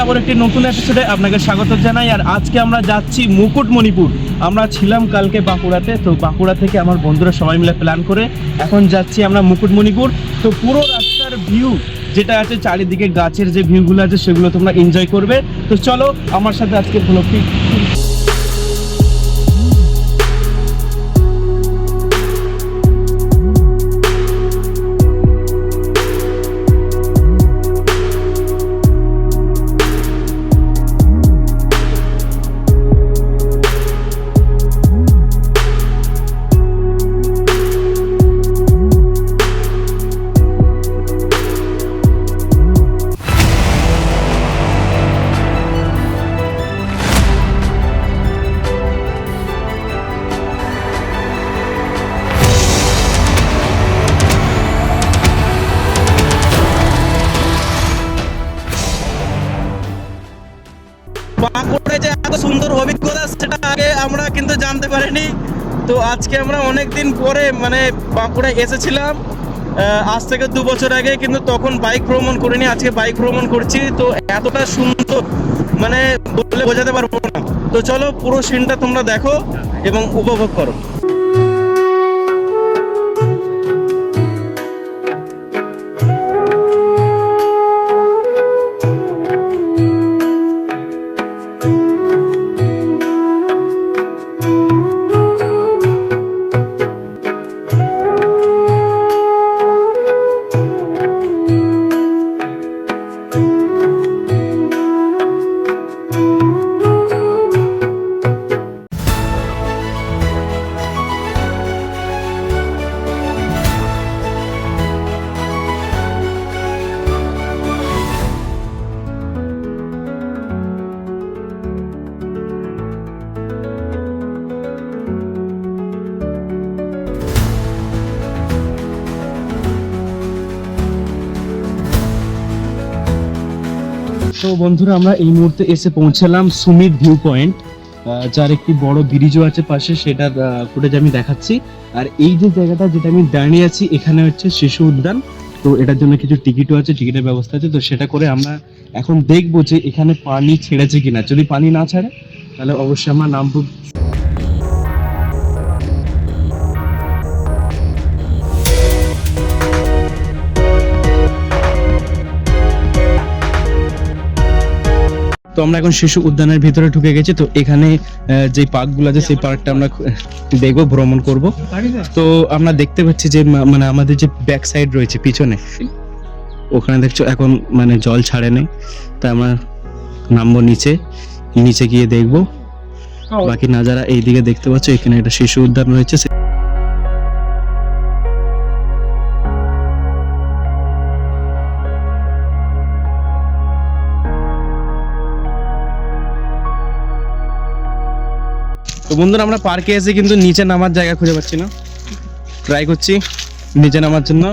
আবার একটি নতুন এপিসোডে আপনাকে স্বাগত জানাই। আর আজকে আমরা যাচ্ছি মুকুটমণিপুর। আমরা ছিলাম কালকে বাঁকুড়াতে, তো বাঁকুড়া থেকে আমার বন্ধুরা সবাই মিলে প্ল্যান করে এখন যাচ্ছি আমরা মুকুটমণিপুর। তো পুরো রাস্তার ভিউ যেটা আছে, চারিদিকে গাছের যে ভিউগুলো আছে সেগুলো তোমরা এনজয় করবে। তো চলো আমার সাথে আজকে ব্লগটি। বাঁকুড়ায় যে এত সুন্দর অভিজ্ঞতা সেটা আগে আমরা কিন্তু জানতে পারিনি। তো আজকে আমরা অনেক দিন পরে মানে বাঁকুড়ায় এসেছিলাম, আজ থেকে 2 বছর আগে, কিন্তু তখন বাইক ভ্রমণ করিনি, আজকে বাইক ভ্রমণ করছি। তো এতটা সুন্দর মানে বলে বোঝাতে পারবো না। তো চলো পুরো সিনটা তোমরা দেখো এবং উপভোগ করো। তো বন্ধুরা, আমরা এই মুহূর্তে এসে পৌঁছালাম সুমিত ভিউ পয়েন্ট, যার একটি বড় ব্রিজও আছে পাশে, সেটার ফুটেজ আমি দেখাচ্ছি। আর এই যে জায়গাটা যেটা আমি দাঁড়িয়ে আছি, এখানে হচ্ছে শিশু উদ্যান। তো এটার জন্য কিছু টিকিটও আছে, টিকিটের ব্যবস্থা আছে। তো সেটা করে আমরা এখন দেখবো যে এখানে পানি ছেড়েছে কিনা। যদি পানি না ছাড়ে তাহলে অবশ্যই আমরা নামবো। তো আমরা এখন শিশু উদ্যানের ভিতরে ঢুকে গেছি। তো এখানে যে পার্কগুলো আছে সেই পার্কটা আমরা দেখবো, ভ্রমণ করব। তো আমরা দেখতে পাচ্ছি যে মানে আমাদের যে ব্যাক সাইড রয়েছে পিছনে, ওখানে দেখছো এখন মানে জল ছাড়ে নেই। তাই আমরা নামবো নিচে, নিচে গিয়ে দেখবো বাকি নাজারা। এইদিকে দেখতে পাচ্ছ এখানে একটা শিশু উদ্যান রয়েছে। তো বন্ধুরা, আমরা পার্কে এসে কিন্তু নিচে নামার জায়গা খুঁজে পাচ্ছি না। ট্রাই করছি নিচে নামার জন্য।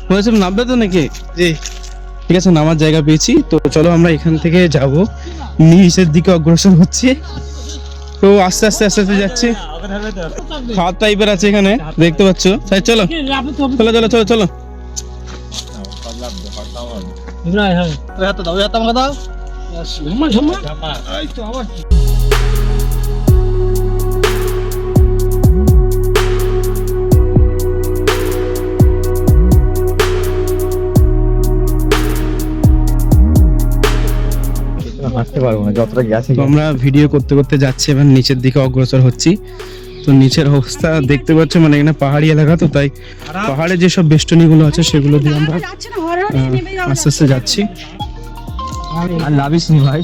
বলেছিলাম নামবে তো নাকি? জি, ঠিক আছে, নামার জায়গা পেয়েছি। তো চলো আমরা এখান থেকে যাব, নিচের দিকে অগ্রসর হচ্ছি। তো আস্তে আস্তে আস্তে আস্তে যাচ্ছি। খাদ টাইপের আছে এখানে, দেখতে পাচ্ছ। তাই চলো চলো চলো চলো চলো। হাঁটতে পারবো না যতটা গেছে। আমরা ভিডিও করতে করতে যাচ্ছি, এবার নিচের দিকে অগ্রসর হচ্ছি। তো নিচের অবস্থা দেখতে পাচ্ছ, মানে এখানে পাহাড়ি এলাকা, তো তাই পাহাড়ে যেসব বেষ্টনীগুলো আছে সেগুলো দিয়ে আমরা আস্তে আস্তে যাচ্ছি। আর লাভিস নি ভাই।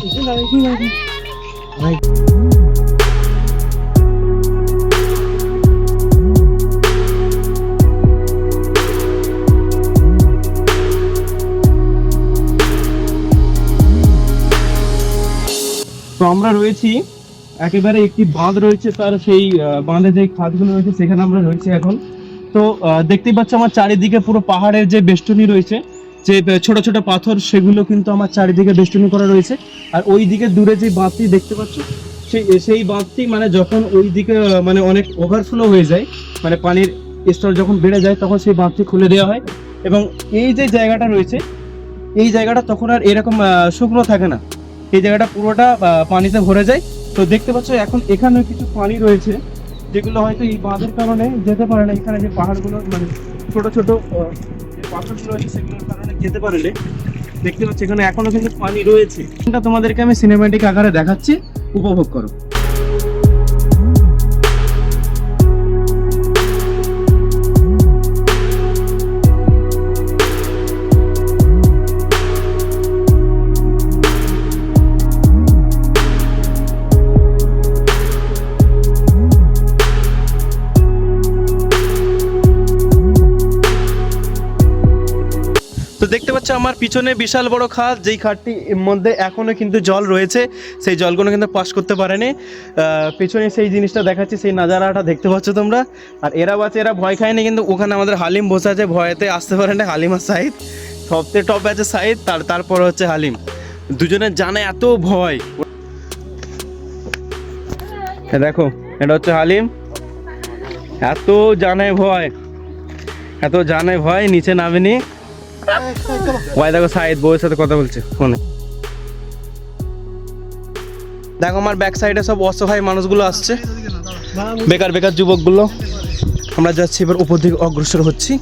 তো আমরা রয়েছি একেবারে একটি বাঁধ রয়েছে, তার সেই বাঁধে যে খাদগুলো রয়েছে সেখানে আমরা রয়েছি এখন। তো দেখতেই পাচ্ছ আমার চারিদিকে পুরো পাহাড়ের যে বেষ্টনী রয়েছে, যে ছোট ছোট পাথর, সেগুলো কিন্তু আমার চারিদিকে বেষ্টনী করা রয়েছে। আর ওই দিকে দূরে যে বাঁধটি দেখতে পাচ্ছ, সেই বাঁধটি মানে যখন ওই দিকে মানে অনেক ওভারফ্লো হয়ে যায়, মানে পানির স্তর যখন বেড়ে যায়, তখন সেই বাঁধটি খুলে দেওয়া হয়। এবং এই যে জায়গাটা রয়েছে, এই জায়গাটা তখন আর এরকম শুকনো থাকে না, এই জায়গাটা পুরোটা পানিতে ভরে যায়। তো দেখতে পাচ্ছ এখন এখানে কিছু পানি রয়েছে যেগুলো হয়তো এই বাঁধের কারণে যেতে পারে না, এখানে যে পাহাড়গুলো মানে ছোট ছোট যে পাথরগুলো আছে সেগুলোর কারণে যেতে পারে না। দেখতে পাচ্ছ এখানে এখনো কিন্তু পানি রয়েছে, এটা তোমাদেরকে আমি সিনেম্যাটিক আকারে দেখাচ্ছি, উপভোগ করো। তো দেখতে পাচ্ছ আমার পিছনে বিশাল বড় খাল, যেই খালটির মধ্যে এখনো কিন্তু জল রয়েছে, সেই জলগুলো কিন্তু পাস করতে পারেনি। পিছনে সেই জিনিসটা দেখাচ্ছি, সেই নাজারাটা দেখতে পাচ্ছ তোমরা। আর এরা বাচ্চা এরা ভয় খায়নি, কিন্তু ওখানে আমাদের হালিম বসে আছে, ভয়েতে আসতে পারে না। হালিম আর সাহিদ, সবচেয়ে টপ আছে সাহিদ, তারপর হচ্ছে হালিম, দুজনের জানে এত ভয়। দেখো এটা হচ্ছে হালিম, এত জানে ভয়, এত জানে ভয়, নিচে নামেনি। ওই দেখো সাইদ বউয়ের সাথে কথা বলছে ফোনে। দেখো আমার ব্যাক সাইডে সব অসহায় মানুষগুলো আসছে, বেকার বেকার যুবকগুলো। আমরা যাচ্ছি এবার উপর দিকে অগ্রসর হচ্ছি।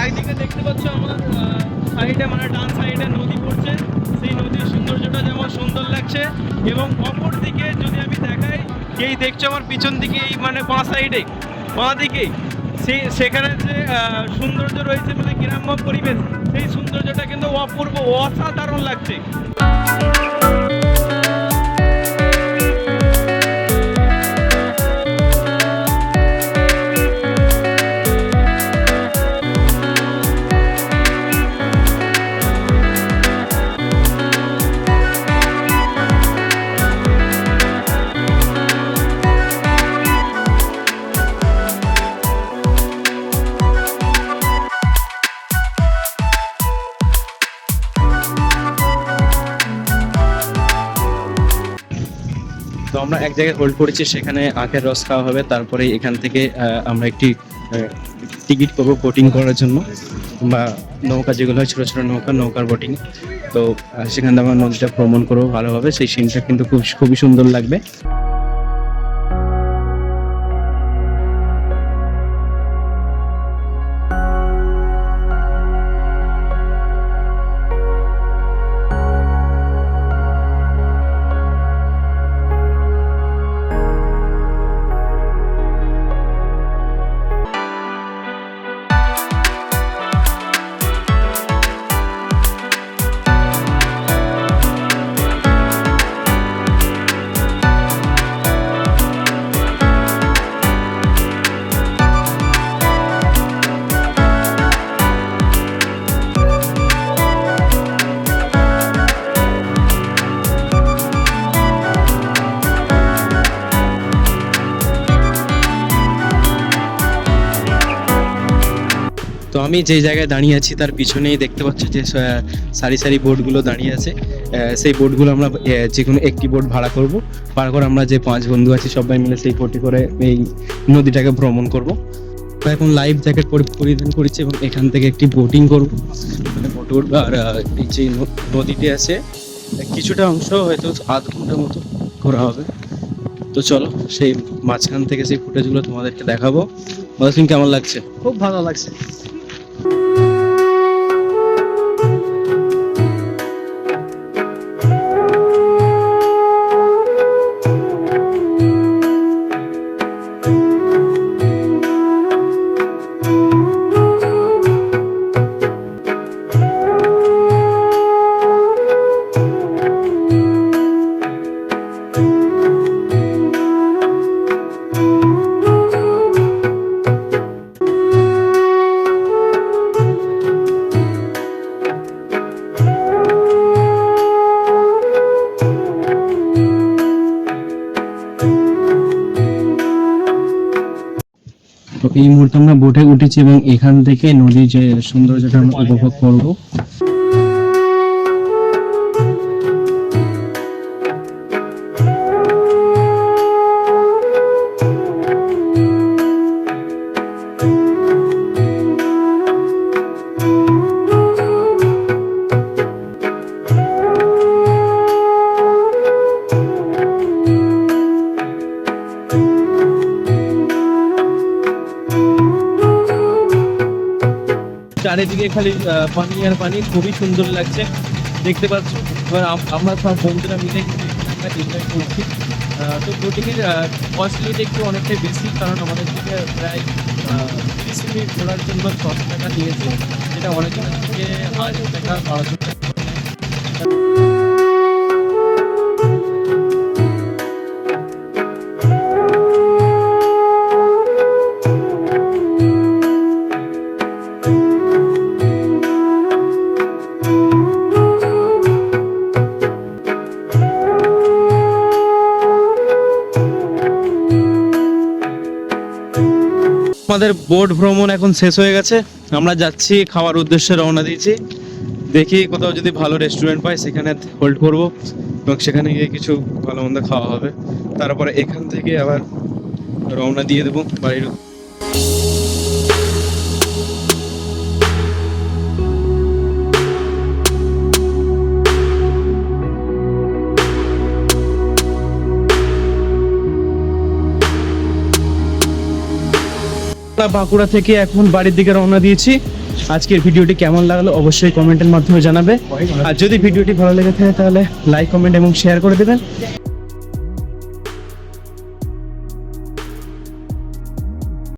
একদিকে দেখতে পাচ্ছ আমার সাইডে মানে ডান সাইডে নদী পড়ছে, সেই নদীর সৌন্দর্যটা যেমন সুন্দর লাগছে, এবং অপর দিকে যদি আমি দেখাই, এই দেখছো আমার পিছন দিকে, এই মানে বাঁ সাইডে বাঁ দিকে সেখানে যে সৌন্দর্য রয়েছে মানে গ্রাম্য পরিবেশ, সেই সৌন্দর্যটা কিন্তু অপূর্ব, অসাধারণ লাগছে। তো আমরা এক জায়গায় হোল্ড করেছি, সেখানে আখের রস খাওয়া হবে, তারপরে এখান থেকে আমরা একটি টিকিট পাবো বোটিং করার জন্য, বা নৌকা যেগুলো হয় ছোটো ছোটো নৌকার বোটিং। তো সেখান থেকে আমরা নদীটা ভ্রমণ করবো ভালোভাবে, সেই সিনটা কিন্তু খুবই সুন্দর লাগবে। তো আমি যেই জায়গায় দাঁড়িয়ে আছি তার পিছনেই দেখতে পাচ্ছি যে সারি সারি বোটগুলো দাঁড়িয়ে আছে। সেই বোটগুলো আমরা যে কোনো একটি বোট ভাড়া করব, ভাড়া করে আমরা যে 5 বন্ধু আছি সবাই মিলে সেই বোটে করে এই নদীটাকে ভ্রমণ করব। এখন লাইফ জ্যাকেট পরিধান করেছি এবং এখান থেকে একটি বোটিং করব, মানে বোট উঠবো। আর এই যে নদীটি আছে কিছুটা অংশ হয়তো আধ ঘন্টার মতো ঘোরা হবে। তো চলো সেই মাঝখান থেকে সেই ফুটেজগুলো তোমাদেরকে দেখাবো। বলছিন কেমন লাগছে? খুব ভালো লাগছে। তো এই মুহূর্তে আমরা বোটে উঠেছি এবং এখান থেকে নদীর যে সৌন্দর্যটা আমরা উপভোগ করব। চারিদিকে খালি পানি আর পানি, খুবই সুন্দর লাগছে দেখতে পাচ্ছ। এবার আমরা সব বন্ধুরা মিলে এনজয় করছি। তো বোটিংয়ের কস্টলিটা একটু অনেকটাই বেশি, কারণ আমাদের থেকে প্রায় 30 মিনিট ঘোরার জন্য 10 টাকা নিয়েছে, যেটা অনেকজনের থেকে 1000 টাকা 1200 টাকা। আমাদের বোট ভ্রমণ এখন শেষ হয়ে গেছে, আমরা যাচ্ছি খাওয়ার উদ্দেশ্যে রওনা দিয়েছি। দেখি কোথাও যদি ভালো রেস্টুরেন্ট পাই সেখানে হোল্ড করব এবং সেখানে গিয়ে কিছু ভালো মন্দ খাওয়া হবে। তারপরে এখান থেকে আবার রওনা দিয়ে দেবো বাড়ির। বাঁকুড়া থেকে এখন বাড়ির দিকে রওনা দিয়েছি। আজকের ভিডিওটি কেমন লাগলো অবশ্যই কমেন্টের মাধ্যমে জানাবে, আর যদি ভিডিওটি ভালো লেগে থাকে তাহলে লাইক, কমেন্ট এবং শেয়ার করে দেবেন।